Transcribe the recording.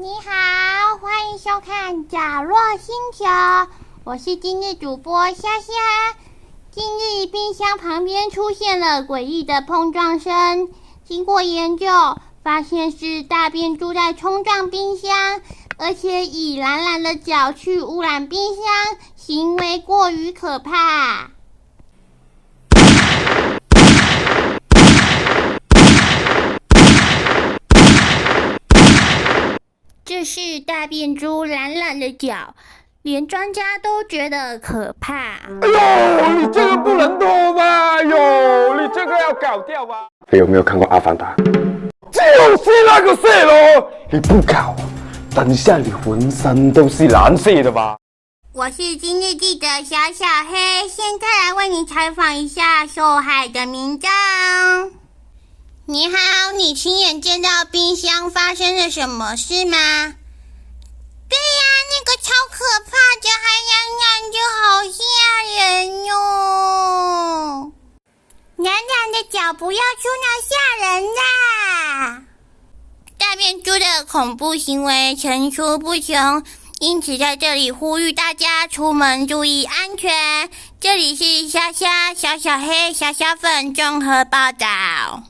你好，欢迎收看角落星球，我是今日主播虾虾。近日冰箱旁边出现了诡异的碰撞声，经过研究，发现是大便猪在冲撞冰箱，而且以懒懒的脚去污染冰箱，行为过于可怕。这是大便猪懒懒的脚，连专家都觉得可怕。哎呦，你这个不能动吧？哎呦，你这个要搞掉吧？你有没有看过《阿凡达》？就是那个色咯！你不搞，等一下你浑身都是蓝色的吧？我是今日记者小小黑，现在来为你采访一下受害的民众。你好，你亲眼见到冰箱发生了什么事吗？对呀，那个超可怕的，还痒痒就好吓人哟！懒懒的脚不要出那吓人啦！大便猪的恐怖行为层出不穷，因此在这里呼吁大家出门注意安全。这里是虾虾、小小黑、小小粉综合报道。